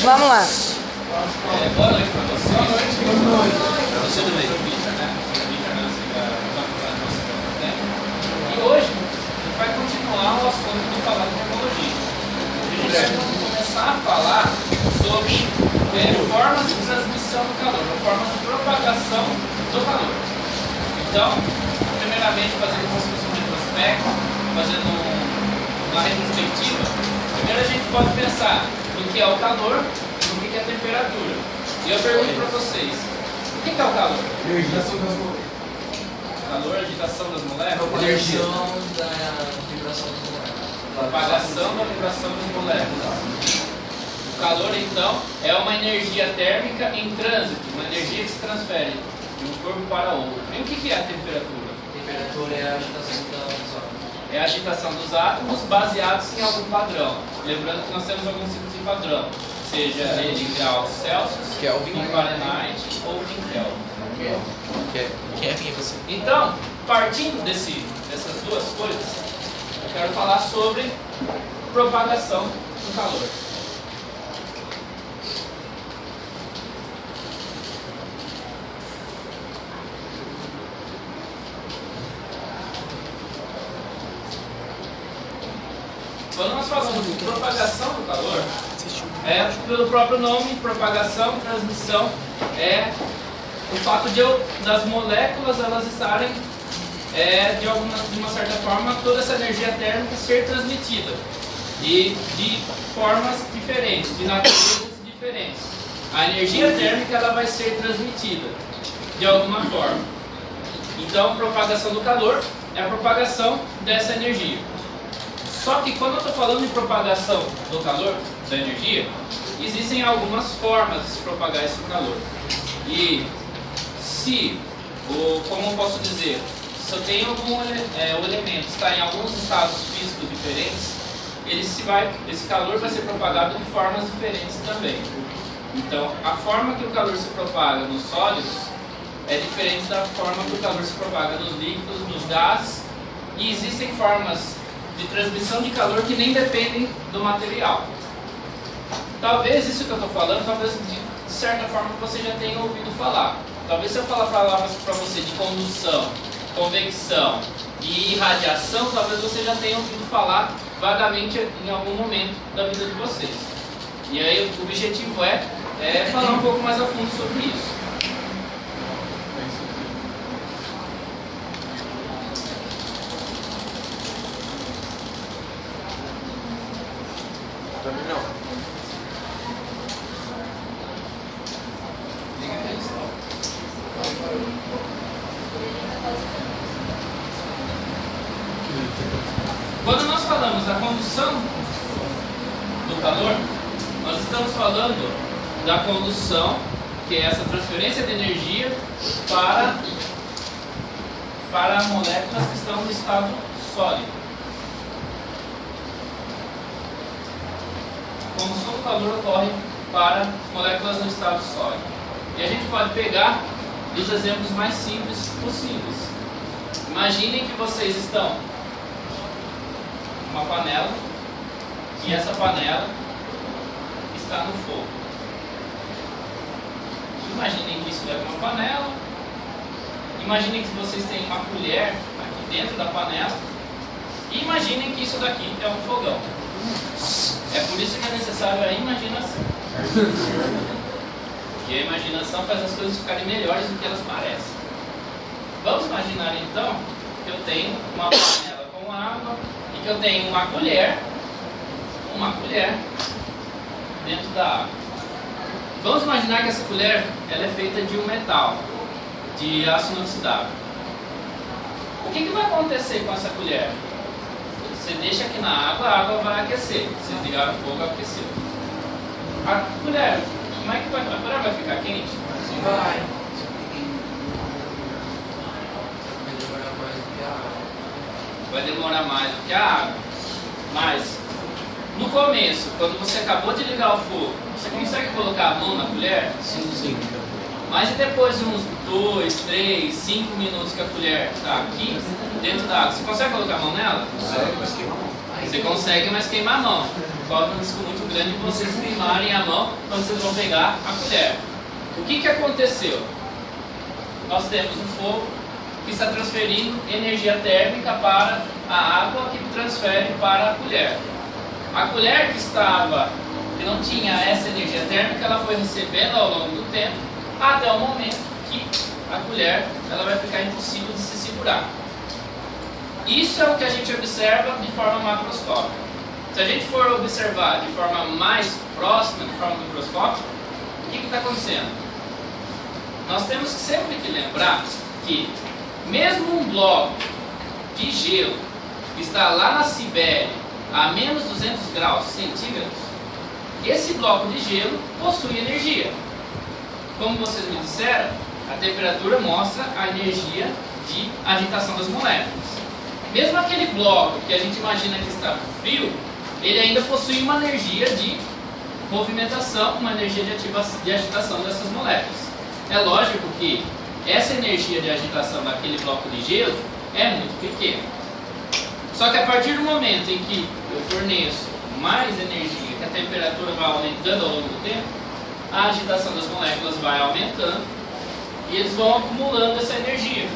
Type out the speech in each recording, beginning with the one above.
Vamos lá. Boa noite para você. Boa noite. Para você do meio, Vitor, né? E hoje a gente vai continuar o assunto de falar de termologia. A gente vai começar a falar sobre formas de transmissão do calor, formas de propagação do calor. Então, primeiramente, fazendo como se fosse um retrospecto, fazendo uma retrospectiva, primeiro a gente pode pensar no que é o calor e no que é a temperatura. E eu pergunto para vocês, o que é o calor? Agitação das moléculas. Calor, agitação das moléculas? Propagação da vibração das moléculas. Propagação da vibração das moléculas. O calor, então, é uma energia térmica em trânsito, uma energia que se transfere de um corpo para outro. E o que é a temperatura? A temperatura é a agitação dos átomos. É a agitação dos átomos baseados em algum padrão. Lembrando que nós temos alguns tipos de padrão, seja ele em graus Celsius, Kelvin, em Fahrenheit ou em Kelvin. Kevin, você. Então, partindo dessas duas coisas, eu quero falar sobre propagação do calor. Quando nós falamos de propagação do calor, pelo próprio nome, propagação, transmissão, é o fato das moléculas elas estarem, de uma certa forma, toda essa energia térmica ser transmitida. E de formas diferentes, de naturezas diferentes. A energia térmica ela vai ser transmitida de alguma forma. Então, propagação do calor é a propagação dessa energia. Só que quando eu estou falando de propagação do calor, da energia, existem algumas formas de se propagar esse calor. E como eu posso dizer, se eu tenho algum elemento está em alguns estados físicos diferentes, esse calor vai ser propagado de formas diferentes também. Então, a forma que o calor se propaga nos sólidos é diferente da forma que o calor se propaga nos líquidos, nos gases, e existem formas de transmissão de calor que nem dependem do material. Talvez isso que eu estou falando, talvez de certa forma você já tenha ouvido falar. Talvez se eu falar palavras para você de condução, convecção e irradiação, talvez você já tenha ouvido falar vagamente em algum momento da vida de vocês. E aí o objetivo é falar um pouco mais a fundo sobre isso. Quando nós falamos da condução do calor, nós estamos falando da condução, que é essa transferência de energia para moléculas que estão no estado sólido. A condução do calor ocorre para moléculas no estado sólido. E a gente pode pegar dos exemplos mais simples possíveis. Imaginem que vocês estão uma panela e essa panela está no fogo. Imaginem que isso é uma panela. Imaginem que vocês têm uma colher aqui dentro da panela. E imaginem que isso daqui é um fogão. É por isso que é necessário a imaginação. Porque a imaginação faz as coisas ficarem melhores do que elas parecem. Vamos imaginar então que eu tenho uma panela com água e que eu tenho uma colher dentro da água. Vamos imaginar que essa colher ela é feita de um metal, de aço inoxidável. O que vai acontecer com essa colher? Você deixa aqui na água, a água vai aquecer. Se ligar o fogo, aqueceu. A colher, como é que vai? A colher vai ficar quente? Sim, vai. Vai demorar mais do que a água. Mas, no começo, quando você acabou de ligar o fogo, você consegue colocar a mão na colher? Sim. Mas e depois de uns 2, 3, 5 minutos que a colher está aqui, dentro da água, você consegue colocar a mão nela? Consegue, mas queima a mão. Você consegue, mas queima a mão. Corre um risco muito grande de vocês queimarem a mão quando vocês vão pegar a colher. O que aconteceu? Nós temos um fogo que está transferindo energia térmica para a água, que transfere para a colher. A colher que não tinha essa energia térmica, ela foi recebendo ao longo do tempo, até o momento que a colher ela vai ficar impossível de se segurar. Isso é o que a gente observa de forma macroscópica. Se a gente for observar de forma mais próxima, de forma microscópica, o que está acontecendo? Nós temos sempre que lembrar que mesmo um bloco de gelo que está lá na Sibéria a menos 200 graus centígrados, esse bloco de gelo possui energia. Como vocês me disseram, a temperatura mostra a energia de agitação das moléculas. Mesmo aquele bloco que a gente imagina que está frio, ele ainda possui uma energia de movimentação, uma energia de agitação dessas moléculas. É lógico que essa energia de agitação daquele bloco de gelo é muito pequena. Só que a partir do momento em que eu forneço mais energia, que a temperatura vai aumentando ao longo do tempo, a agitação das moléculas vai aumentando e eles vão acumulando essa energia.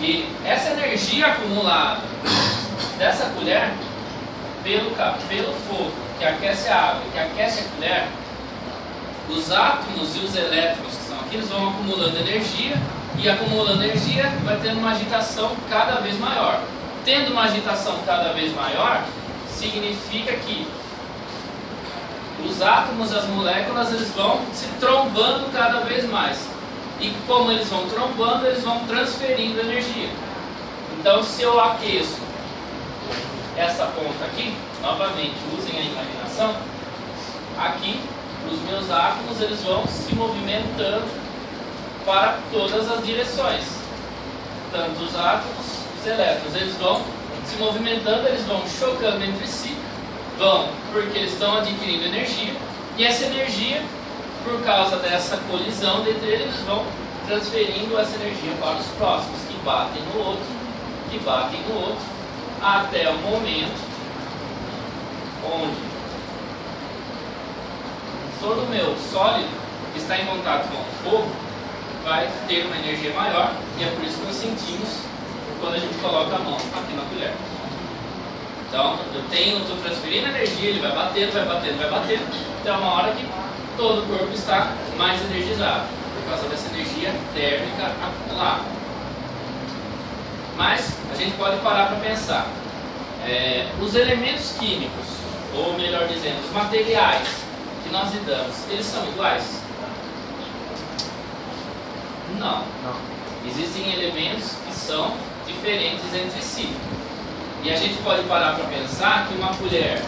E essa energia acumulada dessa colher, pelo fogo que aquece a água e que aquece a colher, os átomos e os elétrons que estão aqui, eles vão acumulando energia, e acumulando energia vai tendo uma agitação cada vez maior. Tendo uma agitação cada vez maior, significa que os átomos e as moléculas eles vão se trombando cada vez mais. E como eles vão trombando, eles vão transferindo energia. Então, se eu aqueço essa ponta aqui, novamente, usem a imaginação, aqui os meus átomos eles vão se movimentando para todas as direções. Tanto os átomos, os elétrons, eles vão se movimentando, eles vão chocando entre si, porque eles estão adquirindo energia, e essa energia, por causa dessa colisão entre eles, eles vão transferindo essa energia para os próximos, que batem no outro, até o momento onde todo o meu sólido que está em contato com o fogo vai ter uma energia maior, e é por isso que nós sentimos quando a gente coloca a mão aqui na colher. Então, eu estou transferindo energia, ele vai batendo, até uma hora que todo o corpo está mais energizado, por causa dessa energia térmica acumulada. Mas, a gente pode parar para pensar. Os elementos químicos, ou melhor dizendo, os materiais que nós lidamos, eles são iguais? Não. Existem elementos que são diferentes entre si. E a gente pode parar para pensar que uma colher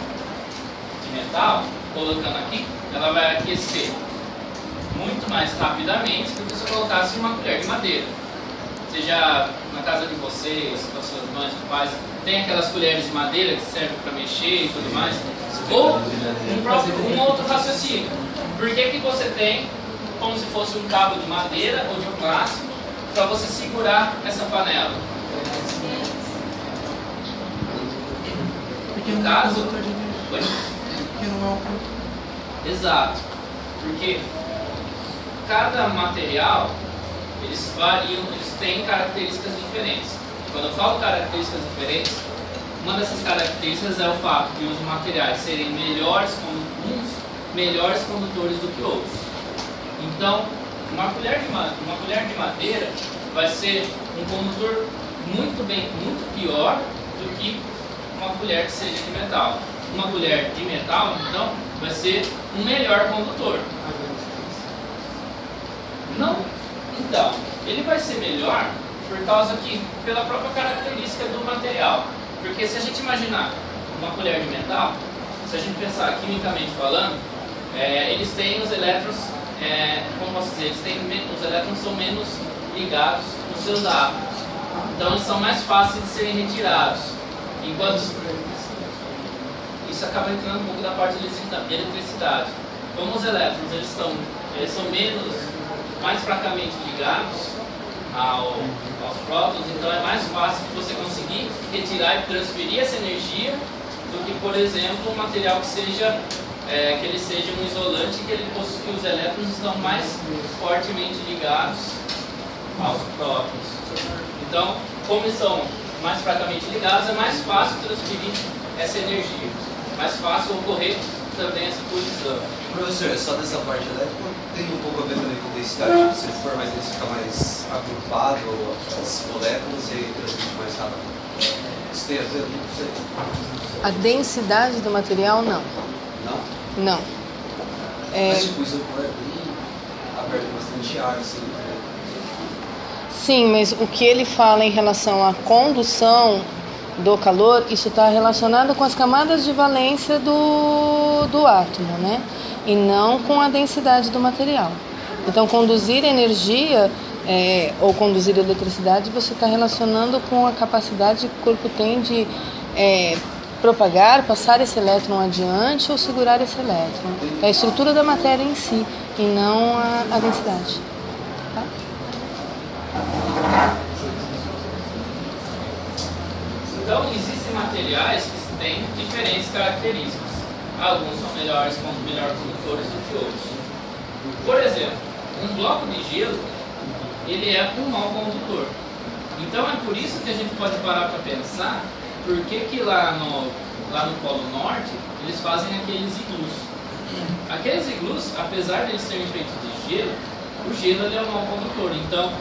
de metal, colocando aqui, ela vai aquecer muito mais rapidamente do que se eu colocasse uma colher de madeira. Seja na casa de vocês, com as suas mães, com pais, tem aquelas colheres de madeira que servem para mexer e tudo mais. Ou um outro raciocínio. Por que você tem como se fosse um cabo de madeira ou de um plástico para você segurar essa panela? No caso, exato, porque cada material eles variam, eles têm características diferentes. Quando eu falo características diferentes, uma dessas características é o fato de os materiais serem melhores condutores do que outros. Então, uma colher de madeira vai ser um condutor muito pior do que uma colher que seja de metal. Uma colher de metal, então, vai ser um melhor condutor. Não. Então, ele vai ser melhor por causa que, pela própria característica do material. Porque se a gente imaginar uma colher de metal, se a gente pensar quimicamente falando, eles têm os elétrons, como posso dizer, os elétrons são menos ligados nos seus átomos. Então eles são mais fáceis de serem retirados. Enquanto isso acaba entrando um pouco da parte de eletricidade. Como os elétrons eles são mais fracamente ligados aos prótons, então é mais fácil de você conseguir conseguir retirar e transferir essa energia do que, por exemplo, um material que seja que ele seja um isolante, que os elétrons estão mais fortemente ligados aos prótons. Então, como eles são mais fracamente ligados, é mais fácil transferir essa energia, mais fácil ocorrer também essa colisão. Professor, só dessa parte elétrica tem um pouco a ver também com densidade, se for mais denso, fica mais agrupado as moléculas e aí transmite mais rápido. Isso tem a ver? Não sei. A densidade do material, não. Não? Não. Mas tipo, isso pode aperta bastante ar, assim, né? Sim, mas o que ele fala em relação à condução do calor, isso está relacionado com as camadas de valência do átomo, né? E não com a densidade do material. Então, conduzir energia ou conduzir eletricidade, você está relacionando com a capacidade que o corpo tem de propagar, passar esse elétron adiante ou segurar esse elétron. É a estrutura da matéria em si e não a densidade. Tá? Então, existem materiais que têm diferentes características. Alguns são melhores condutores do que outros. Por exemplo, um bloco de gelo, ele é um mau condutor. Então, é por isso que a gente pode parar para pensar por que lá no Polo Norte eles fazem aqueles iglus. Aqueles iglus, apesar de eles serem feitos de gelo, o gelo ele é um mau condutor. Então,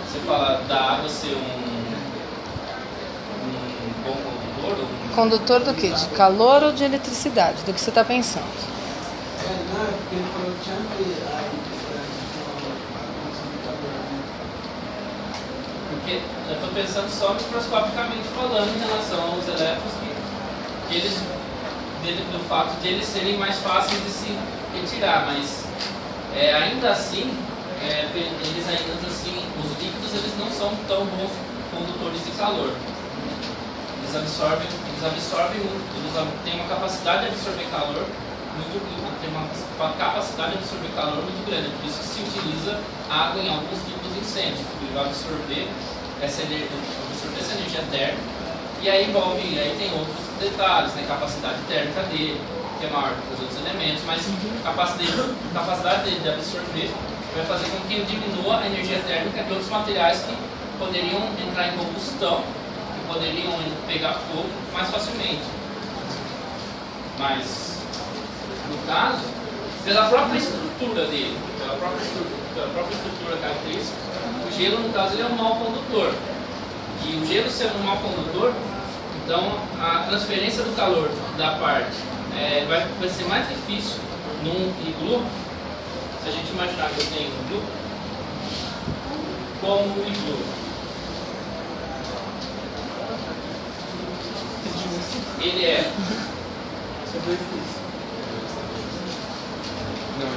você fala da água ser um bom condutor? Condutor do quê? De calor ou de eletricidade? Do que você está pensando? Não, é porque ele falou que tinha Porque eu estou pensando só microscopicamente falando em relação aos elétrons do fato de eles serem mais fáceis de se retirar, mas ainda assim, os líquidos eles não são tão bons condutores de calor. Eles absorvem muito, eles têm uma capacidade de absorver calor tem uma capacidade de absorver calor muito grande, por isso que se utiliza água em alguns tipos de incêndios, porque ele vai absorver essa energia térmica, e aí tem outros detalhes, né, capacidade térmica dele, que é maior que os outros elementos, mas a capacidade dele de absorver vai fazer com que ele diminua a energia térmica de outros materiais que poderiam entrar em combustão, que poderiam pegar fogo mais facilmente. Mas, no caso, pela própria estrutura dele, pela própria estrutura característica, o gelo, no caso, ele é um mau condutor. E o gelo sendo um mau condutor, então a transferência do calor da parte vai ser mais difícil num iglu. Se a gente imaginar que eu tenho um iglu, como um iglu. Ele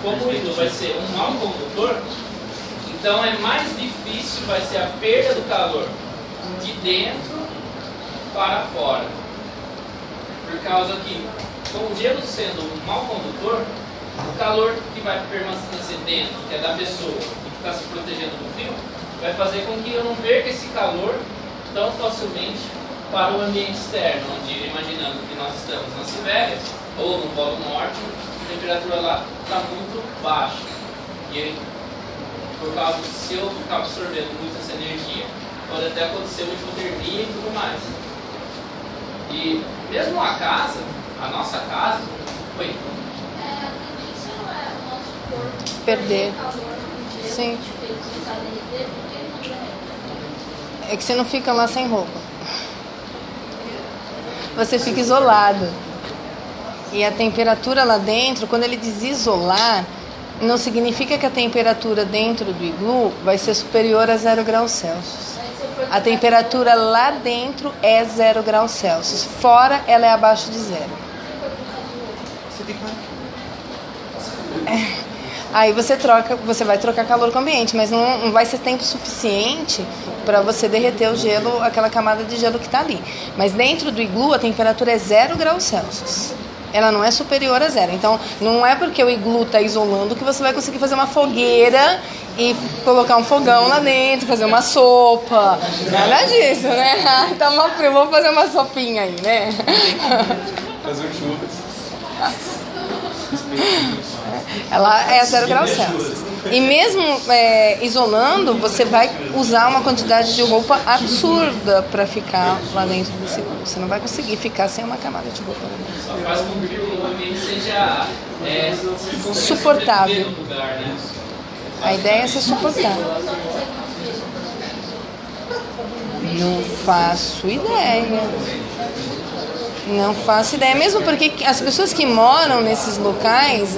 como o iglu vai ser um mau condutor, então é mais difícil, vai ser a perda do calor de dentro para fora. Por causa que, com o gelo sendo um mau condutor, o calor que vai permanecer dentro, que é da pessoa e que está se protegendo do frio, vai fazer com que eu não perca esse calor tão facilmente para o ambiente externo, onde, imaginando que nós estamos na Sibéria ou no Polo Norte, a temperatura lá está muito baixa. E aí, por causa de se eu ficar absorvendo muito essa energia, pode até acontecer uma hipotermia e tudo mais. E mesmo a casa, a nossa casa, foi. A tendência não é o nosso corpo Perder. calor no dia Sim. que fez precisar derreter, porque ele não derrete. É que você não fica lá sem roupa. Você fica isolado. E a temperatura lá dentro, quando ele diz isolar, não significa que a temperatura dentro do iglu vai ser superior a 0 graus Celsius. A temperatura lá dentro é 0 graus Celsius. Fora, ela é abaixo de 0. Você fica... Aí você vai trocar calor com o ambiente, mas não vai ser tempo suficiente para você derreter o gelo, aquela camada de gelo que está ali. Mas dentro do iglu a temperatura é 0 graus Celsius. Ela não é superior a 0. Então, não é porque o iglu está isolando que você vai conseguir fazer uma fogueira e colocar um fogão lá dentro, fazer uma sopa. Nada disso, né? Ah, tá uma frio, vou fazer uma sopinha aí, né? Fazer um churras. Ela é 0 graus Celsius. E mesmo isolando, você vai usar uma quantidade de roupa absurda para ficar lá dentro desse cubo. Você não vai conseguir ficar sem uma camada de roupa lá dentro. Só faz com que o ambiente seja suportável. no lugar, né? A ideia é ser suportável. Não faço ideia. Não faço ideia. Mesmo porque as pessoas que moram nesses locais,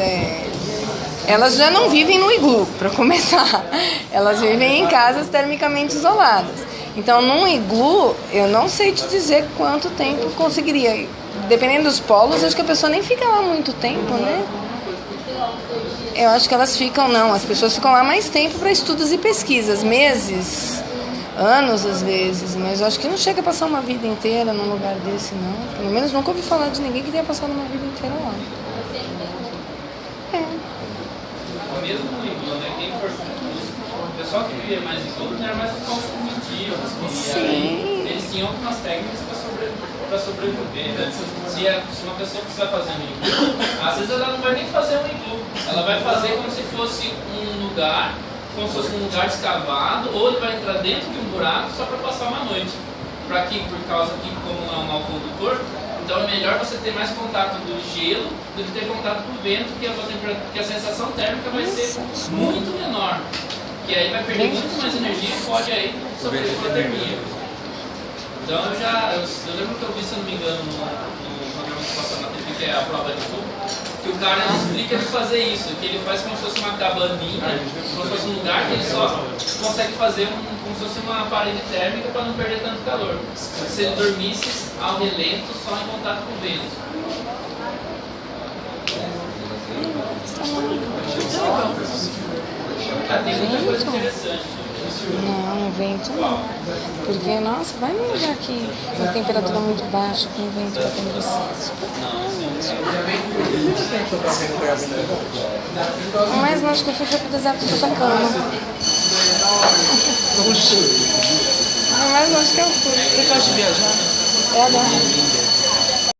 elas já não vivem no iglu, para começar. Elas vivem em casas termicamente isoladas. Então, num iglu, eu não sei te dizer quanto tempo conseguiria. Dependendo dos polos, acho que a pessoa nem fica lá muito tempo, né? Eu acho que elas ficam, não, as pessoas ficam lá mais tempo para estudos e pesquisas, meses, anos às vezes, mas eu acho que não chega a passar uma vida inteira num lugar desse, não. Pelo menos nunca ouvi falar de ninguém que tenha passado uma vida inteira lá. Mesmo no iglu, né? Quem for o pessoal que vivia mais em iglu não era mais os povos primitivos. Sim. Eles tinham algumas técnicas para sobreviver, né? Se uma pessoa precisa fazer um iglu, às vezes ela não vai nem fazer um iglu, ela vai fazer como se fosse um lugar, como se fosse um lugar escavado, ou ele vai entrar dentro de um buraco só para passar uma noite. Por causa que, como não é um mau condutor, então é melhor você ter mais contato do gelo do que ter contato com o vento, que a sensação térmica vai ser muito menor. E aí vai perder muito mais energia e pode aí sofrer hipotermia. Então eu lembro que eu vi, se não me engano, no programa que passou na TV, que é a prova de tubo, que o cara explica de fazer isso, que ele faz como se fosse uma cabaninha, como se fosse um lugar que ele só consegue fazer como se fosse uma parede térmica para não perder tanto calor. Se ele dormisse ao relento, só em contato com o vento. Tem muita coisa interessante. Não, vento não. Porque, nossa, vai num lugar que a temperatura é muito baixa, com vento batendo você. Mas não, acho que eu fui pro deserto do Atacama. Mas não, acho que eu fui. Você gosta de viajar? Eu adoro.